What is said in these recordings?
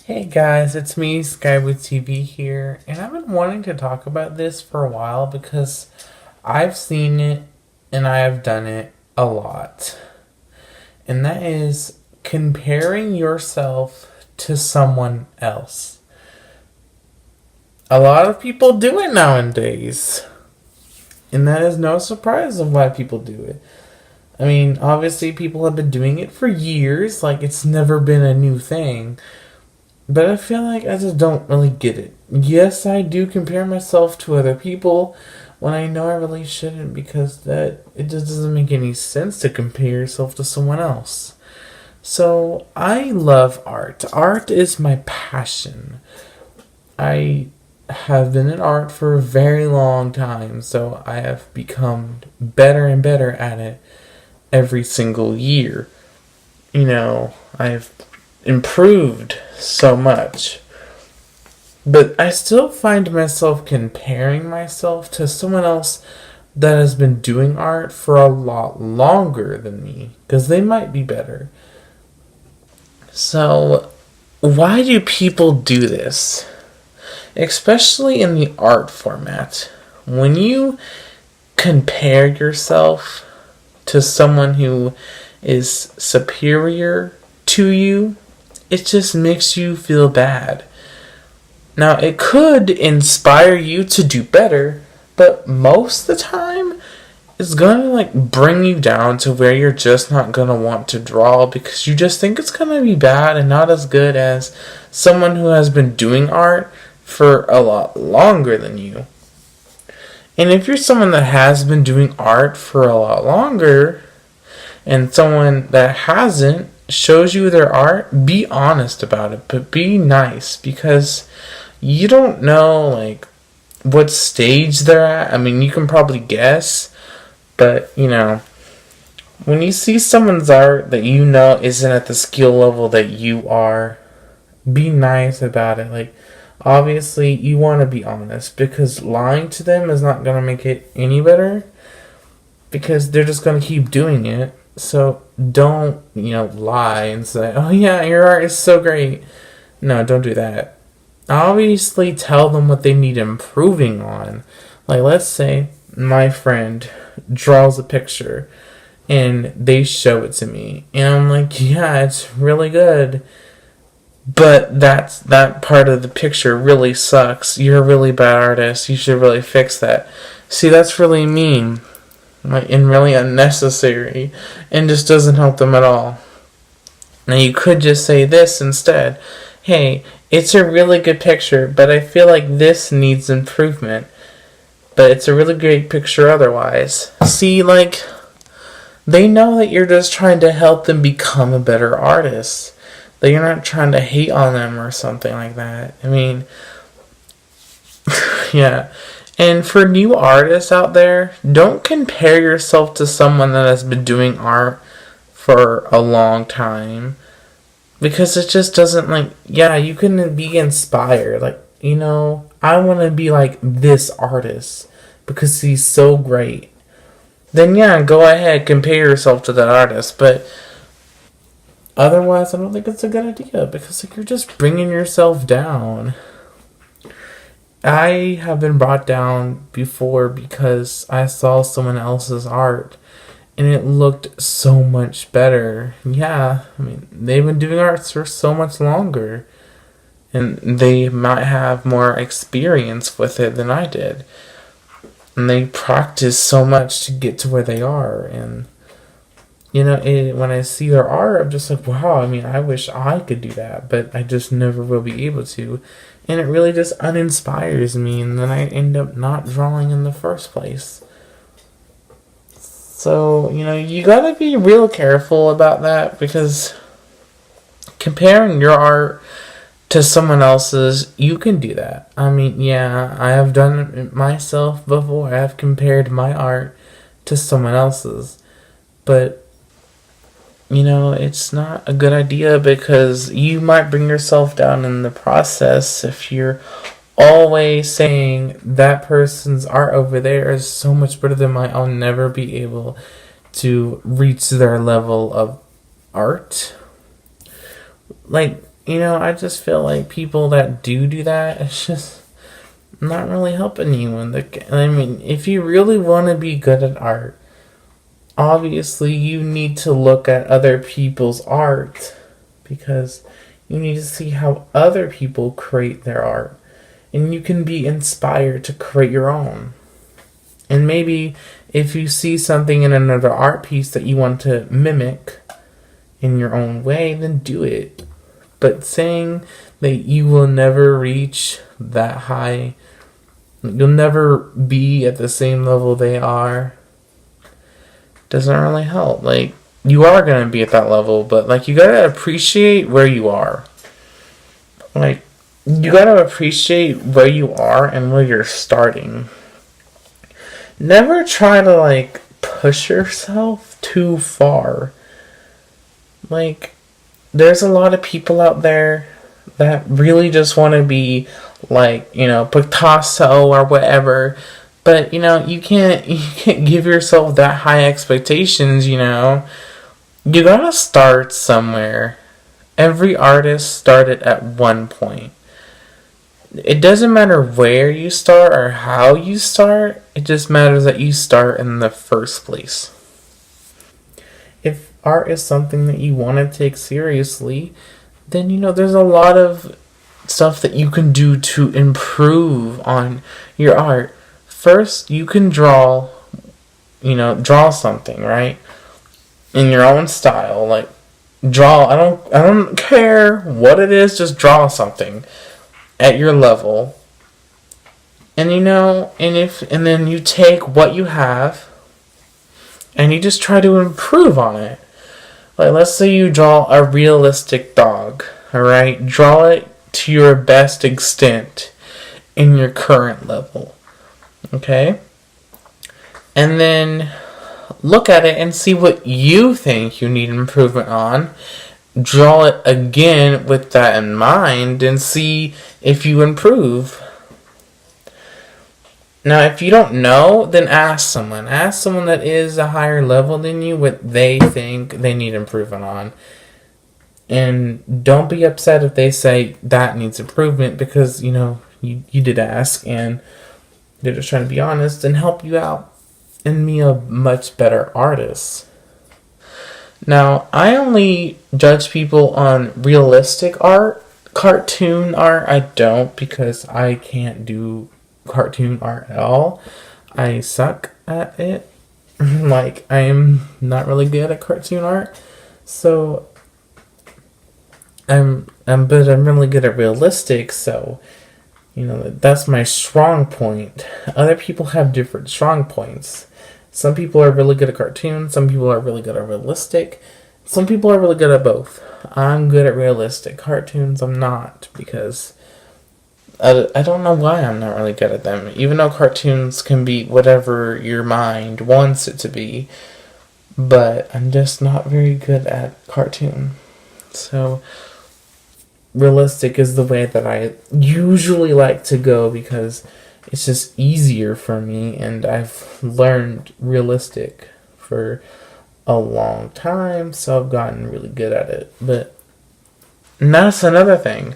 Hey guys, it's me, Skyward TV here, and I've been wanting to talk about this for a while because I've seen it and I have done it a lot. And that is comparing yourself to someone else. A lot of people do it nowadays, and that is no surprise of why people do it. I mean, obviously, people have been doing it for years, like, it's never been a new thing. But I feel like I just don't really get it. Yes, I do compare myself to other people when I know I really shouldn't because that it just doesn't make any sense to compare yourself to someone else. So I love art. Art is my passion. I have been in art for a very long time, so I have become better and better at it every single year. I've improved so much. But I still find myself comparing myself to someone else that has been doing art for a lot longer than me, because they might be better. So, why do people do this? Especially in the art format. When you compare yourself to someone who is superior to you, it just makes you feel bad. Now, it could inspire you to do better, but most of the time, it's gonna bring you down to where you're just not gonna want to draw because you just think it's gonna be bad and not as good as someone who has been doing art for a lot longer than you. And if you're someone that has been doing art for a lot longer, and someone that hasn't shows you their art, be honest about it, but be nice because you don't know what stage they're at. I mean, you can probably guess, but when you see someone's art that you know isn't at the skill level that you are, be nice about it. Obviously, you want to be honest because lying to them is not going to make it any better because they're just going to keep doing it. So don't, lie and say, oh yeah, your art is so great. No, don't do that. Obviously tell them what they need improving on. Let's say my friend draws a picture and they show it to me. And I'm like, yeah, it's really good. But that part of the picture really sucks. You're a really bad artist. You should really fix that. See, that's really mean. And really unnecessary, and just doesn't help them at all. Now you could just say this instead. Hey, it's a really good picture, but I feel like this needs improvement. But it's a really great picture otherwise. See, they know that you're just trying to help them become a better artist. That you're not trying to hate on them or something like that. I mean, yeah. And for new artists out there, don't compare yourself to someone that has been doing art for a long time. Because it just doesn't, yeah, you can be inspired. I want to be like this artist because he's so great. Then, yeah, go ahead, compare yourself to that artist. But otherwise, I don't think it's a good idea because, you're just bringing yourself down. I have been brought down before because I saw someone else's art and it looked so much better. Yeah, I mean, they've been doing art for so much longer and they might have more experience with it than I did. And they practice so much to get to where they are. And, when I see their art, I'm just like, wow, I mean, I wish I could do that, but I just never will be able to. And it really just uninspires me, and then I end up not drawing in the first place. So, you gotta be real careful about that, because comparing your art to someone else's, you can do that. I mean, yeah, I have done it myself before. I have compared my art to someone else's. But it's not a good idea because you might bring yourself down in the process if you're always saying that person's art over there is so much better than mine. I'll never be able to reach their level of art. I just feel like people that do that, it's just not really helping you. I mean, if you really want to be good at art, obviously you need to look at other people's art because you need to see how other people create their art. And you can be inspired to create your own. And maybe if you see something in another art piece that you want to mimic in your own way, then do it. But saying that you will never reach that high, you'll never be at the same level they are, doesn't really help. Like, you are going to be at that level, but, like, you got to appreciate where you are. Like, you got to appreciate where you are and where you're starting. Never try to, like, push yourself too far. Like, there's a lot of people out there that really just want to be like, Picasso or whatever. But, you can't give yourself that high expectations, You gotta start somewhere. Every artist started at one point. It doesn't matter where you start or how you start. It just matters that you start in the first place. If art is something that you want to take seriously, then, there's a lot of stuff that you can do to improve on your art. First, you can draw something, right? In your own style. Like, draw, I don't care what it is, just draw something at your level. And and then you take what you have and you just try to improve on it. Like, let's say you draw a realistic dog, alright? Draw it to your best extent in your current level, okay? And then look at it and see what you think you need improvement on. Draw it again with that in mind and see if you improve. Now, if you don't know, then ask someone. Ask someone that is a higher level than you what they think they need improvement on. And don't be upset if they say that needs improvement because, you did ask and they're just trying to be honest and help you out and be a much better artist. Now, I only judge people on realistic art. Cartoon art, I don't because I can't do cartoon art at all. I suck at it. Like, I am not really good at cartoon art. So, I'm really good at realistic, so, that's my strong point. Other people have different strong points. Some people are really good at cartoons, some people are really good at realistic, some people are really good at both. I'm good at realistic. Cartoons, I'm not, because I don't know why I'm not really good at them. Even though cartoons can be whatever your mind wants it to be, but I'm just not very good at cartoon. So, realistic is the way that I usually like to go because it's just easier for me, and I've learned realistic for a long time, so I've gotten really good at it. But that's another thing.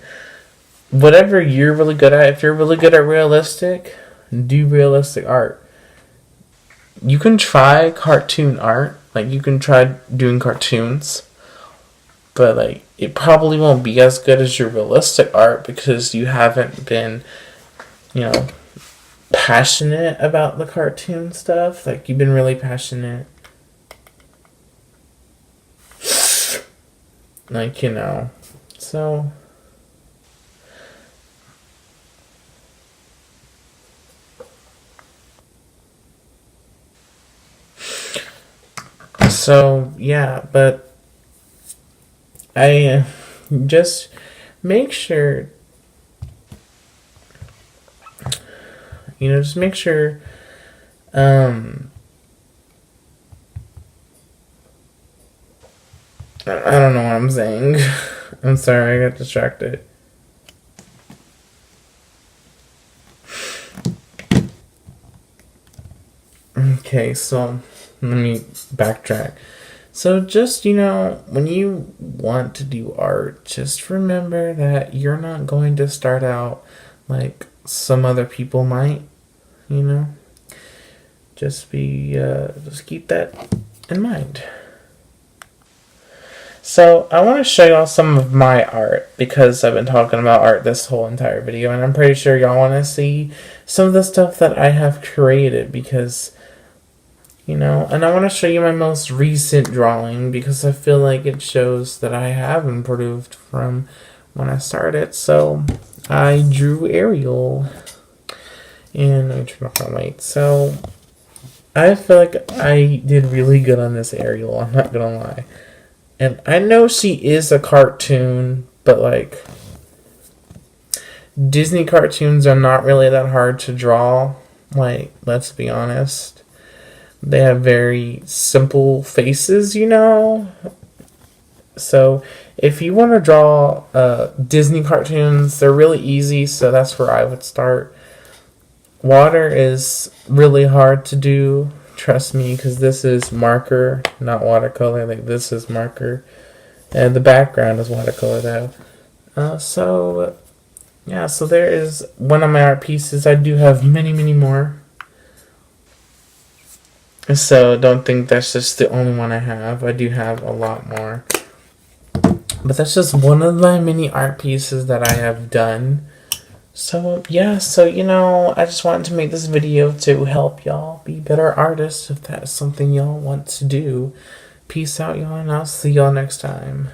Whatever you're really good at, if you're really good at realistic, do realistic art. You can try cartoon art, like you can try doing cartoons, but like it probably won't be as good as your realistic art because you haven't been, passionate about the cartoon stuff. Like, you've been really passionate. Like, so. So, yeah, but I just make sure, just make sure, I don't know what I'm saying. I'm sorry, I got distracted. Okay, so let me backtrack. So just, when you want to do art, just remember that you're not going to start out like some other people might, you know? Just keep that in mind. So I want to show y'all some of my art because I've been talking about art this whole entire video, and I'm pretty sure y'all want to see some of the stuff that I have created because, and I want to show you my most recent drawing because I feel like it shows that I have improved from when I started. So I drew Ariel, and let me turn off my light. So I feel like I did really good on this Ariel, I'm not gonna lie. And I know she is a cartoon, but like Disney cartoons are not really that hard to draw. Like, let's be honest. They have very simple faces, So if you want to draw Disney cartoons, they're really easy, so that's where I would start. Water is really hard to do. Trust me, because this is marker, not watercolor. Like, this is marker. And the background is watercolor, though. So there is one of my art pieces. I do have many, many more. So don't think that's just the only one I have. I do have a lot more. But that's just one of my many art pieces that I have done. So, I just wanted to make this video to help y'all be better artists if that's something y'all want to do. Peace out, y'all, and I'll see y'all next time.